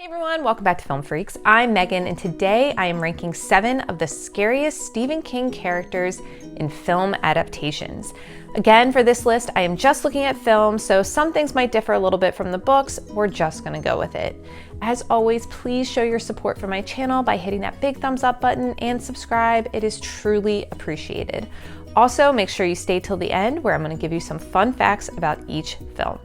Hey everyone, welcome back to Film Freaks. I'm Megan, and today I am ranking 7 of the scariest Stephen King characters in film adaptations. Again, for this list, I am just looking at film, so some things might differ a little bit from the books. We're just gonna go with it. As always, please show your support for my channel by hitting that big thumbs up button and subscribe. It is truly appreciated. Also, make sure you stay till the end where I'm gonna give you some fun facts about each film.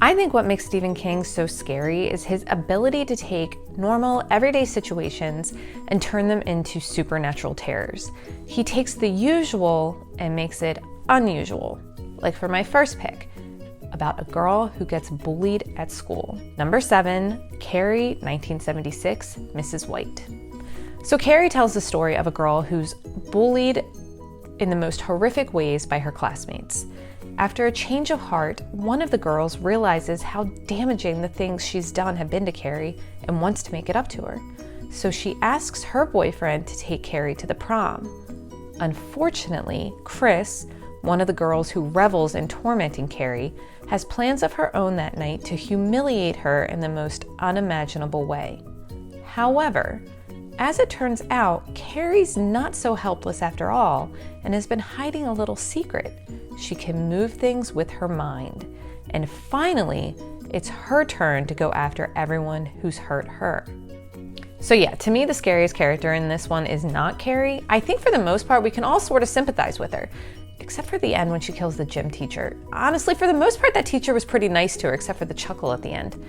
I think what makes Stephen King so scary is his ability to take normal, everyday situations and turn them into supernatural terrors. He takes the usual and makes it unusual. Like for my first pick, about a girl who gets bullied at school. Number 7, Carrie, 1976, Mrs. White. So Carrie tells the story of a girl who's bullied in the most horrific ways by her classmates. After a change of heart, one of the girls realizes how damaging the things she's done have been to Carrie and wants to make it up to her. So she asks her boyfriend to take Carrie to the prom. Unfortunately, Chris, one of the girls who revels in tormenting Carrie, has plans of her own that night to humiliate her in the most unimaginable way. However, as it turns out, Carrie's not so helpless after all and has been hiding a little secret. She can move things with her mind. And finally, it's her turn to go after everyone who's hurt her. So yeah, to me, the scariest character in this one is not Carrie. I think for the most part, we can all sort of sympathize with her, except for the end when she kills the gym teacher. Honestly, for the most part, that teacher was pretty nice to her, except for the chuckle at the end.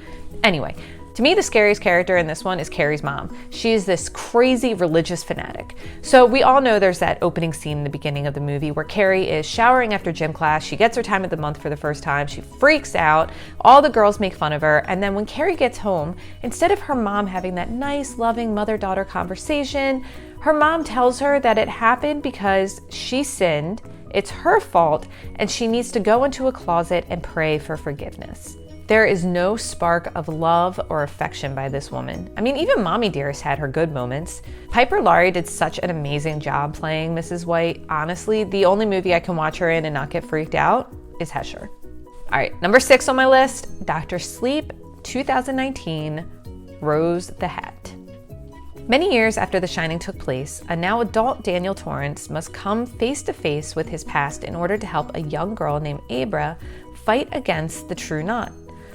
Anyway, to me, the scariest character in this one is Carrie's mom. She is this crazy religious fanatic. So we all know there's that opening scene in the beginning of the movie where Carrie is showering after gym class. She gets her time of the month for the first time. She freaks out. All the girls make fun of her. And then when Carrie gets home, instead of her mom having that nice, loving mother-daughter conversation, her mom tells her that it happened because she sinned, it's her fault, and she needs to go into a closet and pray for forgiveness. There is no spark of love or affection by this woman. I mean, even Mommy Dearest had her good moments. Piper Laurie did such an amazing job playing Mrs. White. Honestly, the only movie I can watch her in and not get freaked out is Hesher. All right, number 6 on my list, Dr. Sleep, 2019, Rose the Hat. Many years after The Shining took place, a now adult Daniel Torrance must come face to face with his past in order to help a young girl named Abra fight against the True Knot,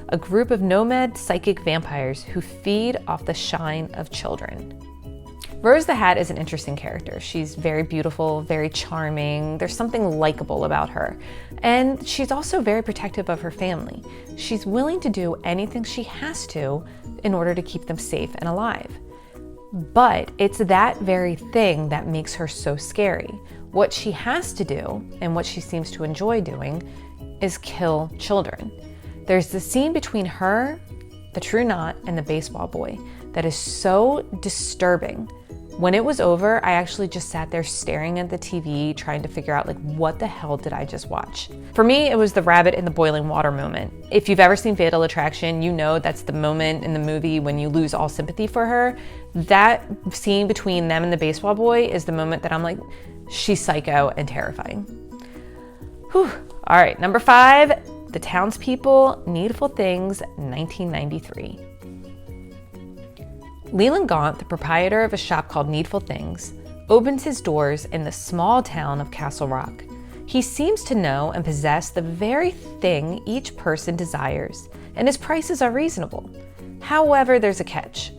a group of nomad psychic vampires who feed off the shine of children. Rose the Hat is an interesting character. She's very beautiful, very charming. There's something likable about her. And she's also very protective of her family. She's willing to do anything she has to in order to keep them safe and alive. But it's that very thing that makes her so scary. What she has to do, and what she seems to enjoy doing, is kill children. There's the scene between her, the True Knot, and the baseball boy that is so disturbing. When it was over, I actually just sat there staring at the TV, trying to figure out, like, what the hell did I just watch? For me, it was the rabbit in the boiling water moment. If you've ever seen Fatal Attraction, you know that's the moment in the movie when you lose all sympathy for her. That scene between them and the baseball boy is the moment that I'm like, she's psycho and terrifying. Whew. All right, number 5, The Townspeople, Needful Things, 1993. Leland Gaunt, the proprietor of a shop called Needful Things, opens his doors in the small town of Castle Rock. He seems to know and possess the very thing each person desires, and his prices are reasonable. However, there's a catch.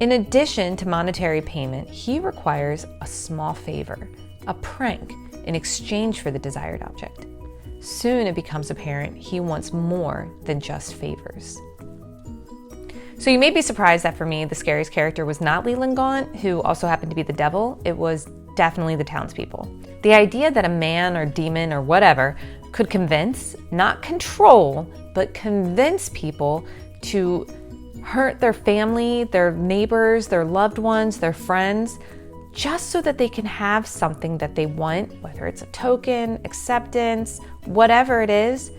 In addition to monetary payment, he requires a small favor, a prank, in exchange for the desired object. Soon it becomes apparent he wants more than just favors. So you may be surprised that for me, the scariest character was not Leland Gaunt, who also happened to be the devil. It was definitely the townspeople. The idea that a man or demon or whatever could convince, not control, but convince people to hurt their family, their neighbors, their loved ones, their friends, just so that they can have something that they want, whether it's a token, acceptance, whatever it is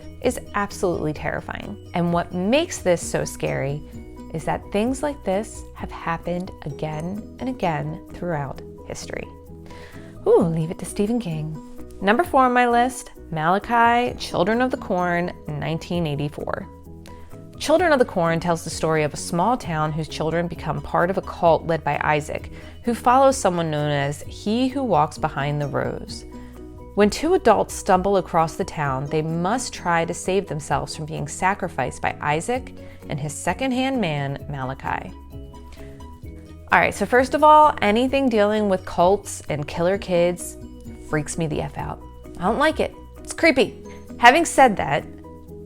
absolutely terrifying. And what makes this so scary is that things like this have happened again and again throughout history. Ooh, leave it to Stephen King. Number 4 on my list, Malachai, Children of the Corn, 1984. Children of the Corn tells the story of a small town whose children become part of a cult led by Isaac, who follows someone known as He Who Walks Behind the Rose. When two adults stumble across the town, they must try to save themselves from being sacrificed by Isaac and his second-hand man, Malachai. All right, so first of all, anything dealing with cults and killer kids freaks me the F out. I don't like it. It's creepy. Having said that,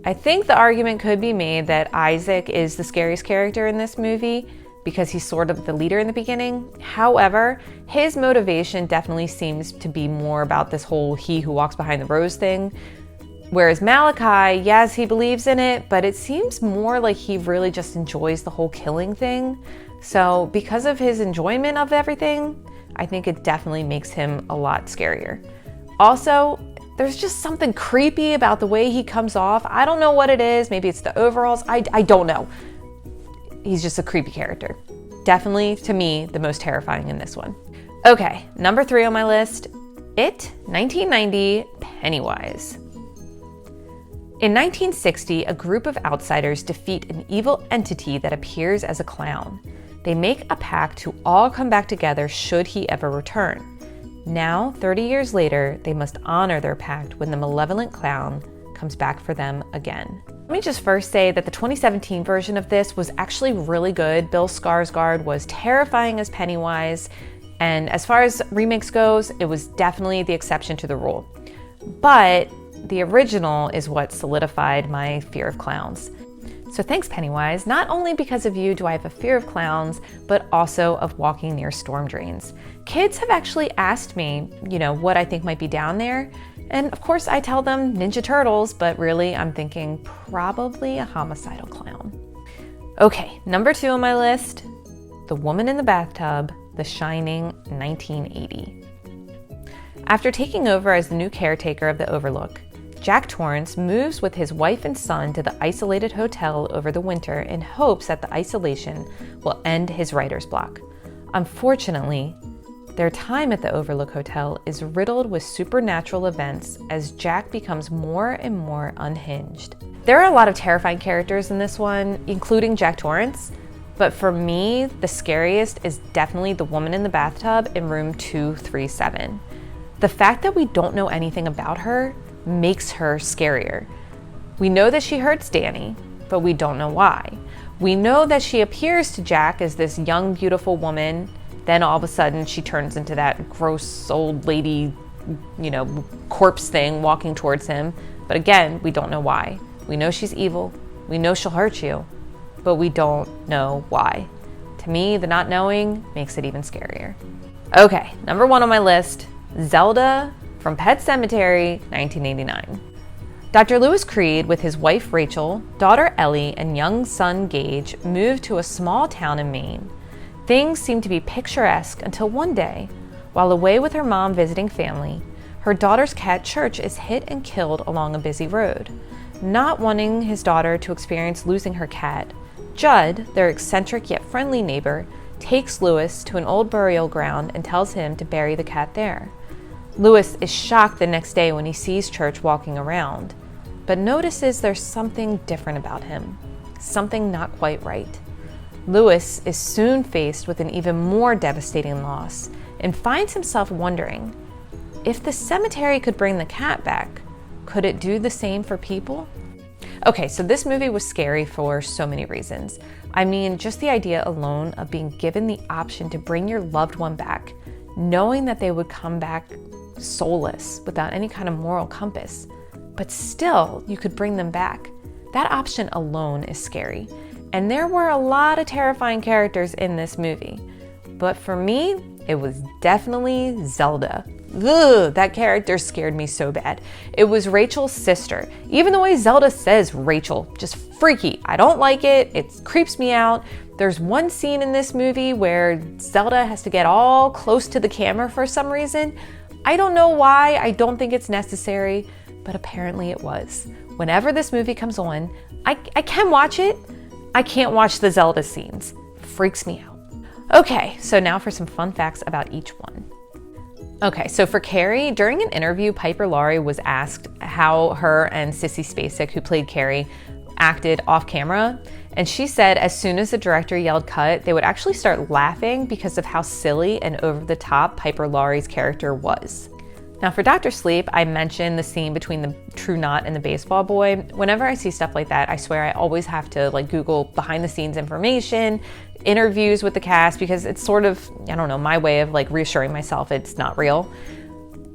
I think the argument could be made that Isaac is the scariest character in this movie because he's sort of the leader in the beginning. However, his motivation definitely seems to be more about this whole He Who Walks Behind the Rose thing. Whereas Malachai, yes, he believes in it, but it seems more like he really just enjoys the whole killing thing. So because of his enjoyment of everything, I think it definitely makes him a lot scarier. Also, there's just something creepy about the way he comes off. I don't know what it is. Maybe it's the overalls. I don't know. He's just a creepy character. Definitely, to me, the most terrifying in this one. Okay, number 3 on my list, It, 1990, Pennywise. In 1960, a group of outsiders defeat an evil entity that appears as a clown. They make a pact to all come back together should he ever return. Now, 30 years later, they must honor their pact when the malevolent clown comes back for them again. Let me just first say that the 2017 version of this was actually really good. Bill Skarsgård was terrifying as Pennywise, and as far as remakes goes, it was definitely the exception to the rule. But the original is what solidified my fear of clowns. So thanks, Pennywise. Not only because of you do I have a fear of clowns, but also of walking near storm drains. Kids have actually asked me, what I think might be down there. And of course I tell them Ninja Turtles, but really I'm thinking probably a homicidal clown. Okay, number 2 on my list, The Woman in the Bathtub, The Shining, 1980. After taking over as the new caretaker of the Overlook, Jack Torrance moves with his wife and son to the isolated hotel over the winter in hopes that the isolation will end his writer's block. Unfortunately, their time at the Overlook Hotel is riddled with supernatural events as Jack becomes more and more unhinged. There are a lot of terrifying characters in this one, including Jack Torrance, but for me, the scariest is definitely the woman in the bathtub in room 237. The fact that we don't know anything about her makes her scarier. We know that she hurts Danny, but we don't know why. We know that she appears to Jack as this young, beautiful woman. Then all of a sudden she turns into that gross old lady, corpse thing walking towards him. But again, we don't know why. We know she's evil. We know she'll hurt you, but we don't know why. To me, the not knowing makes it even scarier. Okay, number 1 on my list, Zelda from Pet Sematary, 1989. Dr. Lewis Creed, with his wife Rachel, daughter Ellie, and young son Gage, moved to a small town in Maine. Things seemed to be picturesque until one day, while away with her mom visiting family, her daughter's cat Church is hit and killed along a busy road. Not wanting his daughter to experience losing her cat, Judd, their eccentric yet friendly neighbor, takes Lewis to an old burial ground and tells him to bury the cat there. Lewis is shocked the next day when he sees Church walking around, but notices there's something different about him, something not quite right. Lewis is soon faced with an even more devastating loss and finds himself wondering, if the cemetery could bring the cat back, could it do the same for people? Okay, so this movie was scary for so many reasons. I mean, just the idea alone of being given the option to bring your loved one back, knowing that they would come back soulless, without any kind of moral compass, but still you could bring them back. That option alone is scary. And there were a lot of terrifying characters in this movie. But for me, it was definitely Zelda. Ugh, that character scared me so bad. It was Rachel's sister. Even the way Zelda says Rachel, just freaky. I don't like it. It creeps me out. There's one scene in this movie where Zelda has to get all close to the camera for some reason. I don't know why. I don't think it's necessary, but apparently it was. Whenever this movie comes on, I can watch it. I can't watch the Zelda scenes. Freaks me out. Okay, so now for some fun facts about each one. Okay, so for Carrie, during an interview, Piper Laurie was asked how her and Sissy Spacek, who played Carrie, acted off camera. And she said as soon as the director yelled cut, they would actually start laughing because of how silly and over the top Piper Laurie's character was. Now for Dr. Sleep, I mentioned the scene between the true knot and the baseball boy. Whenever I see stuff like that, I swear I always have to like Google behind the scenes information, interviews with the cast, because it's sort of, I don't know, my way of like reassuring myself it's not real.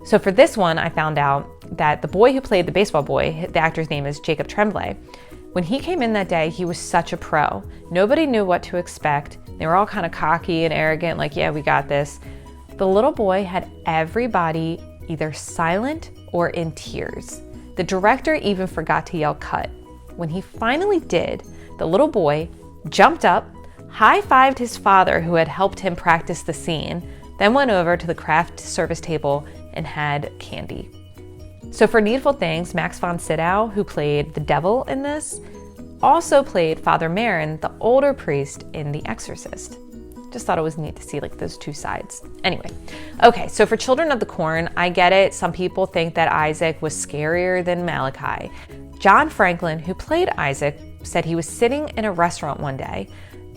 So for this one, I found out that the boy who played the baseball boy, the actor's name is Jacob Tremblay. When he came in that day, he was such a pro. Nobody knew what to expect. They were all kind of cocky and arrogant, like, yeah, we got this. The little boy had everybody either silent or in tears. The director even forgot to yell cut. When he finally did, the little boy jumped up, high-fived his father who had helped him practice the scene, then went over to the craft service table and had candy. So for Needful Things, Max von Sydow, who played the devil in this, also played Father Merrin, the older priest in The Exorcist. Just thought it was neat to see like those two sides. Anyway, okay, so for Children of the Corn, I get it. Some people think that Isaac was scarier than Malachai. John Franklin, who played Isaac, said he was sitting in a restaurant one day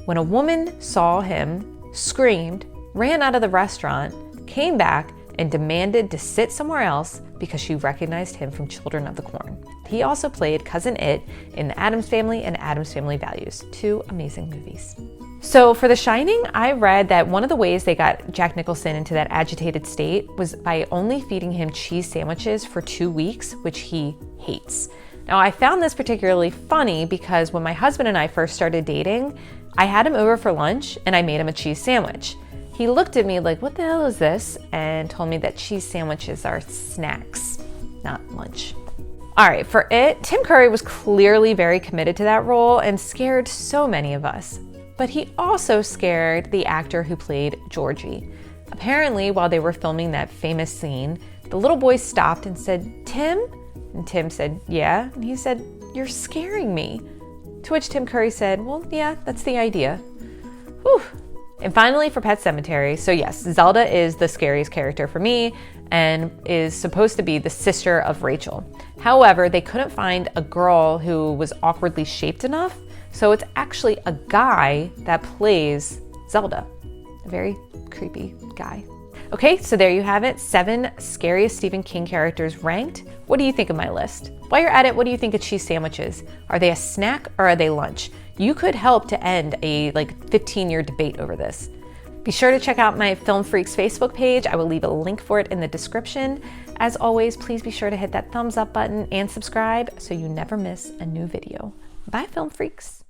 when a woman saw him, screamed, ran out of the restaurant, came back, and demanded to sit somewhere else because she recognized him from Children of the Corn. He also played Cousin It in The Addams Family and Addams Family Values, two amazing movies. So for The Shining, I read that one of the ways they got Jack Nicholson into that agitated state was by only feeding him cheese sandwiches for 2 weeks, which he hates. Now I found this particularly funny because when my husband and I first started dating, I had him over for lunch and I made him a cheese sandwich. He looked at me like, what the hell is this? And told me that cheese sandwiches are snacks, not lunch. All right, for It, Tim Curry was clearly very committed to that role and scared so many of us. But he also scared the actor who played Georgie. Apparently, while they were filming that famous scene, the little boy stopped and said, "Tim?" And Tim said, "Yeah." And he said, "You're scaring me." To which Tim Curry said, "Well, yeah, that's the idea." Whew. And finally for Pet Sematary, so yes, Zelda is the scariest character for me and is supposed to be the sister of Rachel. However, they couldn't find a girl who was awkwardly shaped enough, so it's actually a guy that plays Zelda. A very creepy guy. Okay, so there you have it, 7 scariest Stephen King characters ranked. What do you think of my list? While you're at it, what do you think of cheese sandwiches? Are they a snack or are they lunch? You could help to end a 15-year debate over this. Be sure to check out my Film Freaks Facebook page. I will leave a link for it in the description. As always, please be sure to hit that thumbs up button and subscribe so you never miss a new video. Bye, Film Freaks.